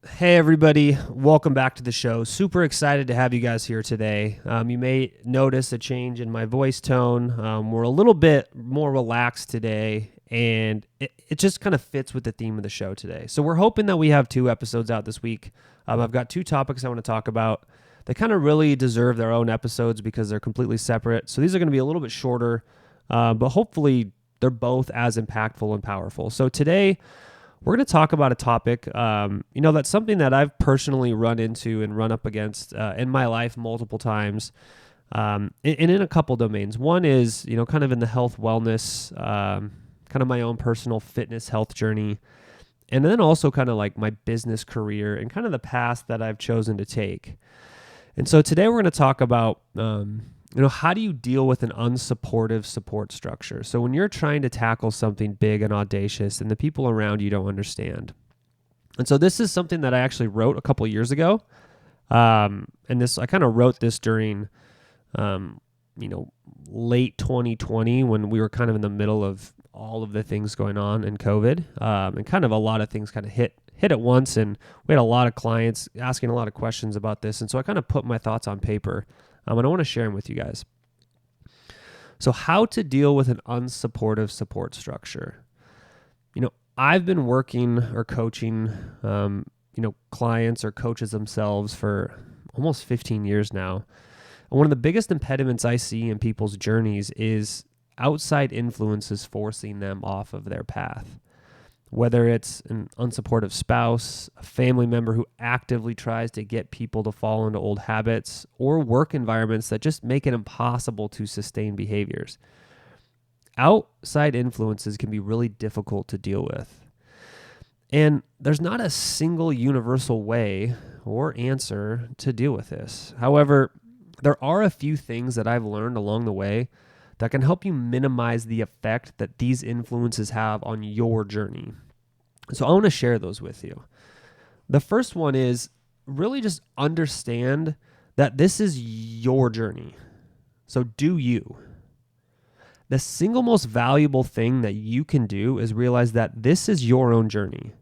Hey everybody, welcome back to the show. Super excited to have you guys here today. You may notice a change in my voice tone. We're a little bit more relaxed today, and it just kind of fits with the theme of the show today. So we're hoping that we have 2 episodes out this week. I've got 2 topics I want to talk about. They kind of really deserve their own episodes because they're completely separate. So these are going to be a little bit shorter, but hopefully they're both as impactful and powerful. So today, we're going to talk about a topic, that's something that I've personally run into and run up against in my life multiple times, and in a couple domains. One is, kind of in the health wellness, kind of my own personal fitness health journey, and then also kind of like my business career and kind of the path that I've chosen to take. And so today we're going to talk about, how do you deal with an unsupportive support structure? So when you're trying to tackle something big and audacious and the people around you don't understand. And so this is something that I actually wrote a couple of years ago. I kind of wrote this during, late 2020 when we were kind of in the middle of all of the things going on in COVID, and kind of a lot of things kind of hit at once. And we had a lot of clients asking a lot of questions about this. And so I kind of put my thoughts on paper. And I want to share them with you guys. So how to deal with an unsupportive support structure. I've been working or coaching, clients or coaches themselves for almost 15 years now. And one of the biggest impediments I see in people's journeys is outside influences forcing them off of their path. Whether it's an unsupportive spouse, a family member who actively tries to get people to fall into old habits, or work environments that just make it impossible to sustain behaviors. Outside influences can be really difficult to deal with. And there's not a single universal way or answer to deal with this. However, there are a few things that I've learned along the way that can help you minimize the effect that these influences have on your journey. So I want to share those with you. The first one is really just understand that this is your journey. So do you. The single most valuable thing that you can do is realize that this is your own journey.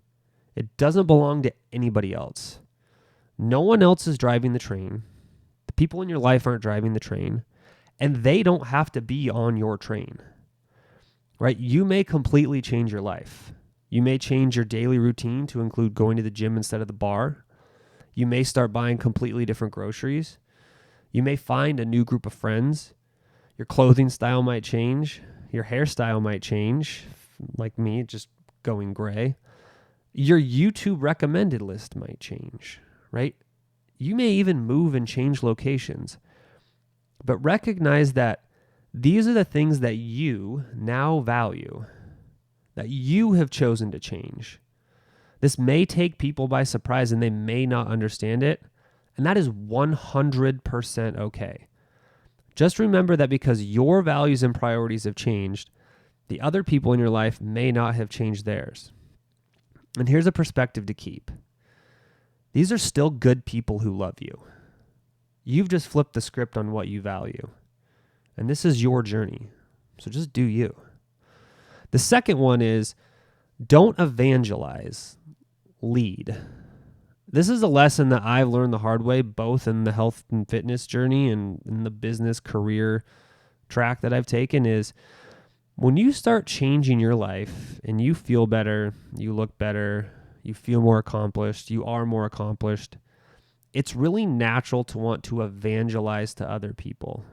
It doesn't belong to anybody else. No one else is driving the train. The people in your life aren't driving the train. And they don't have to be on your train, right? You may completely change your life. You may change your daily routine to include going to the gym instead of the bar. You may start buying completely different groceries. You may find a new group of friends. Your clothing style might change. Your hairstyle might change, like me, just going gray. Your YouTube recommended list might change, right? You may even move and change locations. But recognize that these are the things that you now value, that you have chosen to change. This may take people by surprise and they may not understand it, and that is 100% okay. Just remember that because your values and priorities have changed, the other people in your life may not have changed theirs. And here's a perspective to keep. These are still good people who love you. You've just flipped the script on what you value. And this is your journey. So just do you. The second one is don't evangelize, lead. This is a lesson that I've learned the hard way, both in the health and fitness journey and in the business career track that I've taken, is when you start changing your life and you feel better, you look better, you feel more accomplished, you are more accomplished, it's really natural to want to evangelize to other people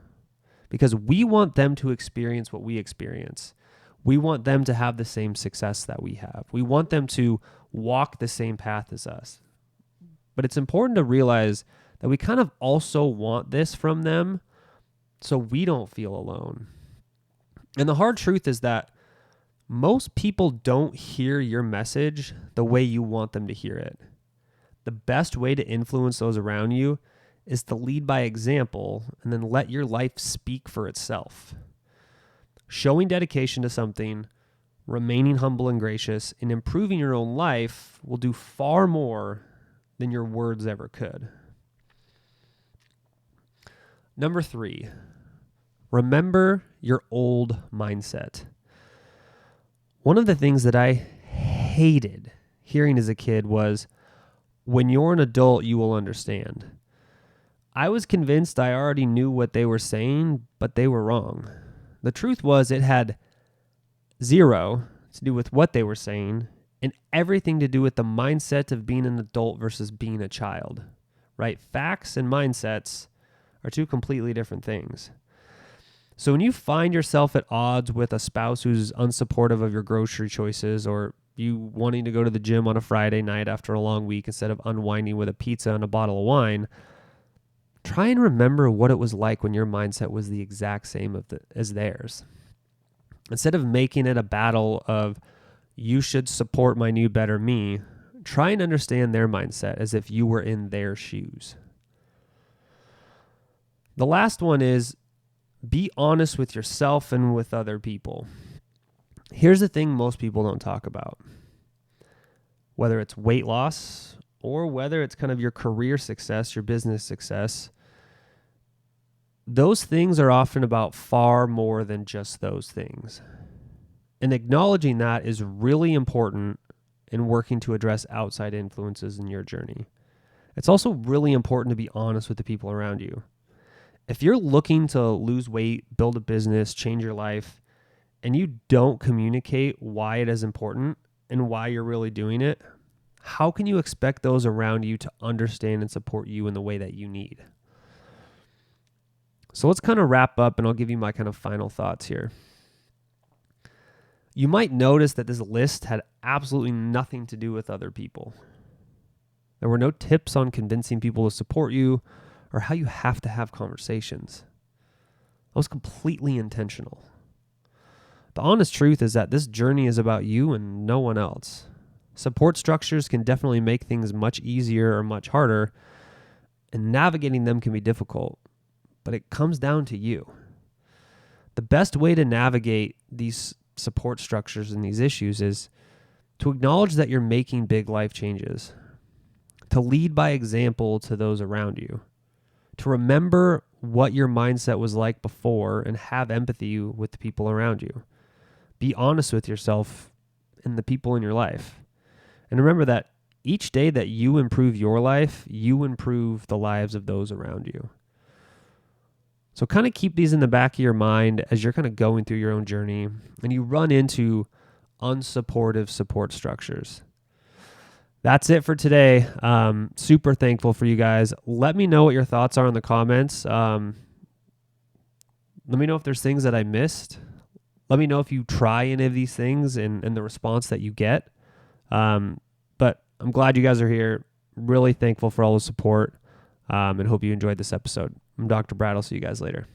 because we want them to experience what we experience. We want them to have the same success that we have. We want them to walk the same path as us. But it's important to realize that we kind of also want this from them so we don't feel alone. And the hard truth is that most people don't hear your message the way you want them to hear it. The best way to influence those around you is to lead by example and then let your life speak for itself. Showing dedication to something, remaining humble and gracious, and improving your own life will do far more than your words ever could. Number 3, remember your old mindset. One of the things that I hated hearing as a kid was, When you're an adult, you will understand. I was convinced I already knew what they were saying, but they were wrong. The truth was it had zero to do with what they were saying and everything to do with the mindset of being an adult versus being a child, right? Facts and mindsets are two completely different things. So when you find yourself at odds with a spouse who's unsupportive of your grocery choices, or you wanting to go to the gym on a Friday night after a long week instead of unwinding with a pizza and a bottle of wine, try and remember what it was like when your mindset was the exact same as theirs. Instead of making it a battle of you should support my new better me, try and understand their mindset as if you were in their shoes. The last one is be honest with yourself and with other people. Here's the thing most people don't talk about. Whether it's weight loss or whether it's kind of your career success, your business success, those things are often about far more than just those things. And acknowledging that is really important in working to address outside influences in your journey. It's also really important to be honest with the people around you. If you're looking to lose weight, build a business, change your life, and you don't communicate why it is important and why you're really doing it, how can you expect those around you to understand and support you in the way that you need? So let's kind of wrap up, and I'll give you my kind of final thoughts here. You might notice that this list had absolutely nothing to do with other people. There were no tips on convincing people to support you or how you have to have conversations. That was completely intentional. The honest truth is that this journey is about you and no one else. Support structures can definitely make things much easier or much harder, and navigating them can be difficult, but it comes down to you. The best way to navigate these support structures and these issues is to acknowledge that you're making big life changes, to lead by example to those around you, to remember what your mindset was like before and have empathy with the people around you. Be honest with yourself and the people in your life. And remember that each day that you improve your life, you improve the lives of those around you. So kind of keep these in the back of your mind as you're kind of going through your own journey and you run into unsupportive support structures. That's it for today. Super thankful for you guys. Let me know what your thoughts are in the comments. Let me know if there's things that I missed. Let me know if you try any of these things and the response that you get. But I'm glad you guys are here. Really thankful for all the support and hope you enjoyed this episode. I'm Dr. Brad. I'll see you guys later.